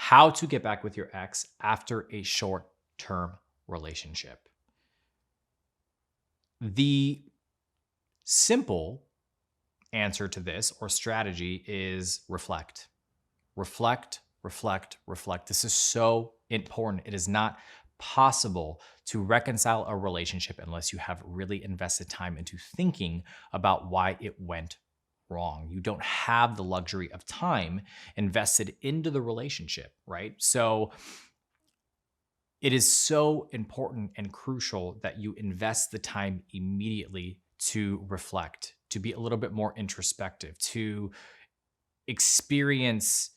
How to get back with your ex after a short-term relationship. The simple answer to this or strategy is reflect. Reflect, reflect, reflect. This is so important. It is not possible to reconcile a relationship unless you have really invested time into thinking about why it went wrong. You don't have the luxury of time invested into the relationship, right? So it is so important and crucial that you invest the time immediately to reflect, to be a little bit more introspective, to experience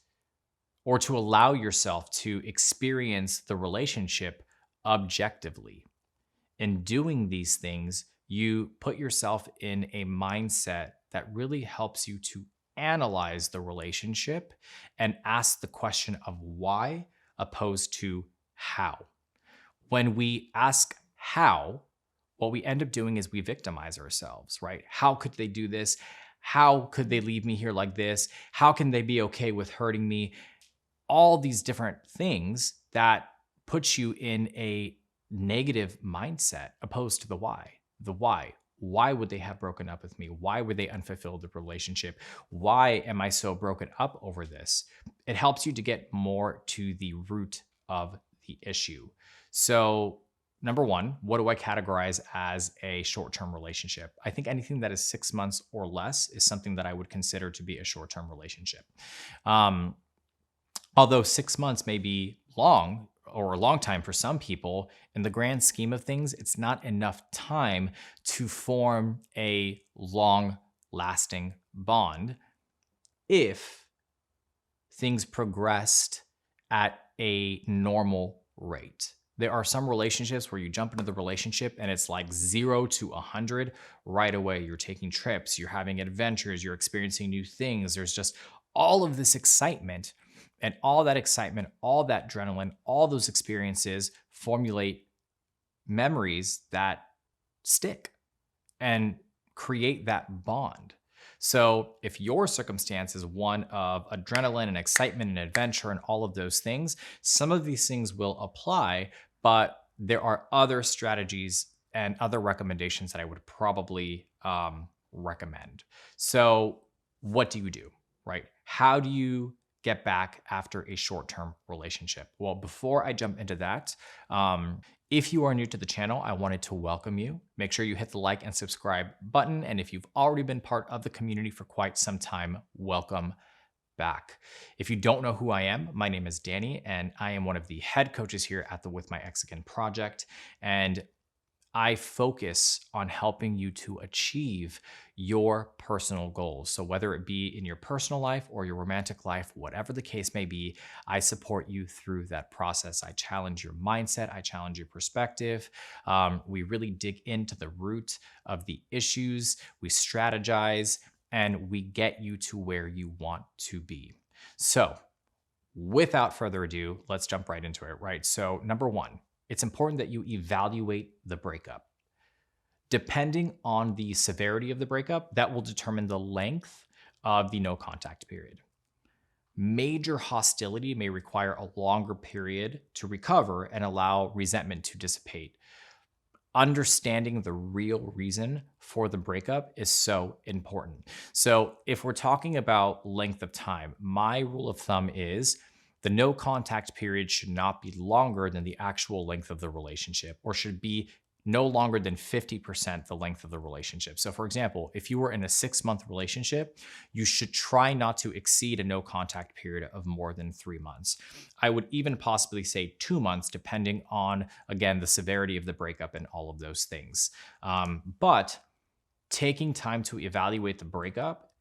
or to allow yourself to experience the relationship objectively. In doing these things, you put yourself in a mindset that really helps you to analyze the relationship and ask the question of why opposed to how. When we ask how, what we end up doing is we victimize ourselves, right? How could they do this? How could they leave me here like this? How can they be okay with hurting me? All these different things that put you in a negative mindset opposed to the why. The why. Why would they have broken up with me? Why were they unfulfilled in the relationship? Why am I so broken up over this? It helps you to get more to the root of the issue. So, number one, what do I categorize as a short-term relationship? I think anything that is 6 months or less is something that I would consider to be a short-term relationship. Although 6 months may be long or a long time for some people, in the grand scheme of things, it's not enough time to form a long-lasting bond if things progressed at a normal rate. There are some relationships where you jump into the relationship and it's like 0 to 100 right away. You're taking trips, you're having adventures, you're experiencing new things. There's just all of this excitement. And all that excitement, all that adrenaline, all those experiences formulate memories that stick and create that bond. So if your circumstance is one of adrenaline and excitement and adventure and all of those things, some of these things will apply, but there are other strategies and other recommendations that I would probably recommend. So what do you do, right? How do you get back after a short-term relationship? Well, before I jump into that, if you are new to the channel, I wanted to welcome you. Make sure you hit the like and subscribe button. And if you've already been part of the community for quite some time, welcome back. If you don't know who I am, my name is Danny, and I am one of the head coaches here at the With My Ex Again project. And I focus on helping you to achieve your personal goals. So whether it be in your personal life or your romantic life, whatever the case may be, I support you through that process. I challenge your mindset. I challenge your perspective. We really dig into the root of the issues. We strategize and we get you to where you want to be. So without further ado, let's jump right into it, right? So number one, it's important that you evaluate the breakup. Depending on the severity of the breakup, that will determine the length of the no contact period. Major hostility may require a longer period to recover and allow resentment to dissipate. Understanding the real reason for the breakup is so important. So if we're talking about length of time, my rule of thumb is the no contact period should not be longer than the actual length of the relationship, or should be no longer than 50% the length of the relationship. So for example, if you were in a 6-month relationship, you should try not to exceed a no contact period of more than 3 months. I would even possibly say 2 months, depending on, again, the severity of the breakup and all of those things. But taking time to evaluate the breakup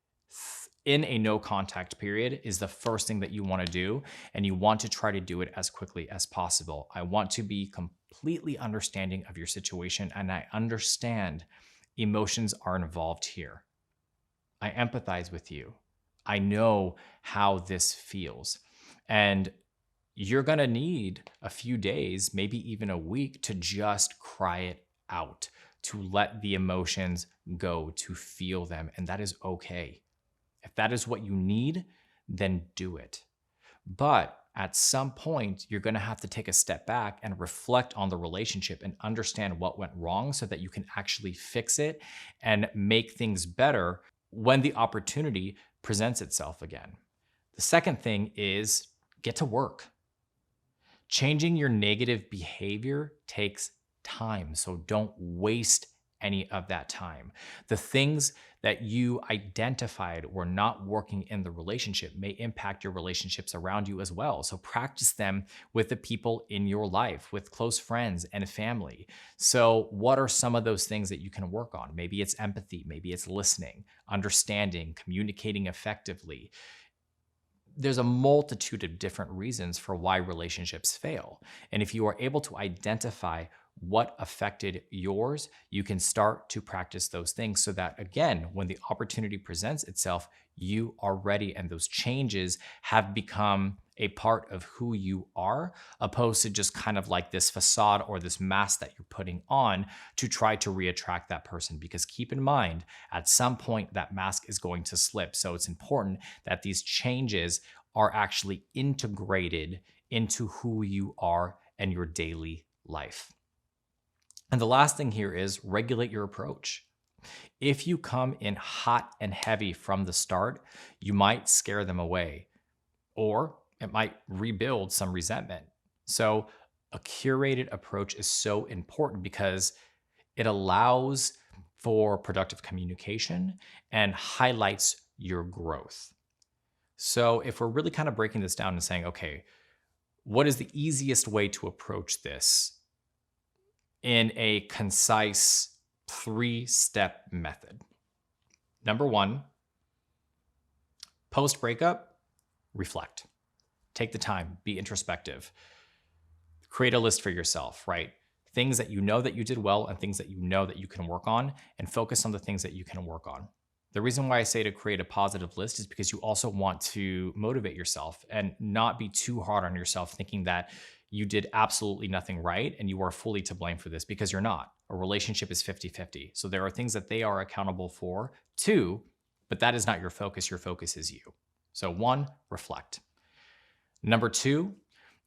in a no contact period is the first thing that you want to do, and you want to try to do it as quickly as possible. I want to be completely understanding of your situation, and I understand emotions are involved here. I empathize with you. I know how this feels, and you're going to need a few days, maybe even a week, to just cry it out, to let the emotions go, to feel them, and that is okay. If that is what you need, then do it. But at some point, you're going to have to take a step back and reflect on the relationship and understand what went wrong so that you can actually fix it and make things better when the opportunity presents itself again. The second thing is get to work. Changing your negative behavior takes time, so don't waste any of that time. The things that you identified were not working in the relationship may impact your relationships around you as well. So practice them with the people in your life, with close friends and family. So, what are some of those things that you can work on? Maybe it's empathy, maybe it's listening, understanding, communicating effectively. There's a multitude of different reasons for why relationships fail. And if you are able to identify what affected yours, you can start to practice those things so that, again, when the opportunity presents itself, you are ready and those changes have become a part of who you are, opposed to just kind of like this facade or this mask that you're putting on to try to reattract that person. Because keep in mind, at some point, that mask is going to slip. So it's important that these changes are actually integrated into who you are and your daily life. And the last thing here is regulate your approach. If you come in hot and heavy from the start, you might scare them away, or it might rebuild some resentment. So, a curated approach is so important because it allows for productive communication and highlights your growth. So, if we're really kind of breaking this down and saying, okay, what is the easiest way to approach this in a concise 3-step method? Number one, post breakup, reflect. Take the time, be introspective. Create a list for yourself, right? Things that you know that you did well and things that you know that you can work on, and focus on the things that you can work on. The reason why I say to create a positive list is because you also want to motivate yourself and not be too hard on yourself, thinking that you did absolutely nothing right and you are fully to blame for this, because you're not. A relationship is 50-50. So there are things that they are accountable for too, but that is not your focus. Your focus is you. So one, reflect. Number two,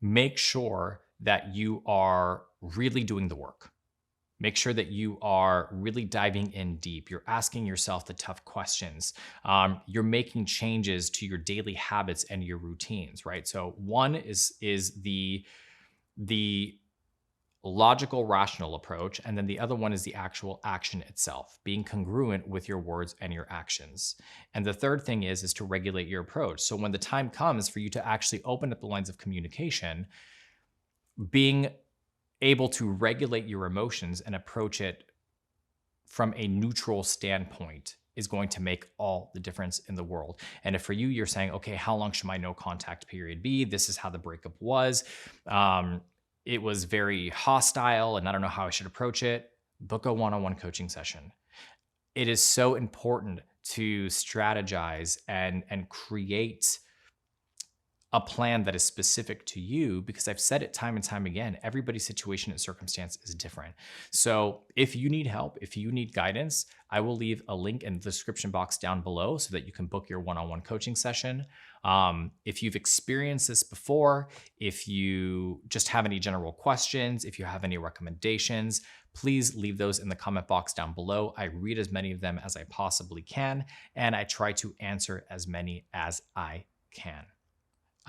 make sure that you are really doing the work. Make sure that you are really diving in deep. You're asking yourself the tough questions. You're making changes to your daily habits and your routines, right? So one is the logical, rational approach, and then the other one is the actual action itself, being congruent with your words and your actions. And the third thing is to regulate your approach. So when the time comes for you to actually open up the lines of communication, being able to regulate your emotions and approach it from a neutral standpoint is going to make all the difference in the world. And if for you, you're saying, okay, how long should my no contact period be? This is how the breakup was. It was very hostile and I don't know how I should approach it. Book a one-on-one coaching session. It is so important to strategize and create a plan that is specific to you, because I've said it time and time again, everybody's situation and circumstance is different. So if you need help, if you need guidance, I will leave a link in the description box down below so that you can book your one-on-one coaching session. If you've experienced this before, if you just have any general questions, if you have any recommendations, please leave those in the comment box down below. I read as many of them as I possibly can, and I try to answer as many as I can.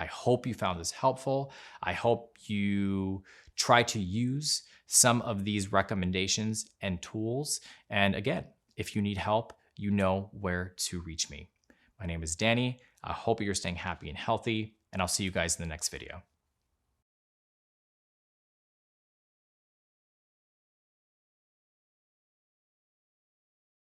I hope you found this helpful. I hope you try to use some of these recommendations and tools. And again, if you need help, you know where to reach me. My name is Danny. I hope you're staying happy and healthy, and I'll see you guys in the next video.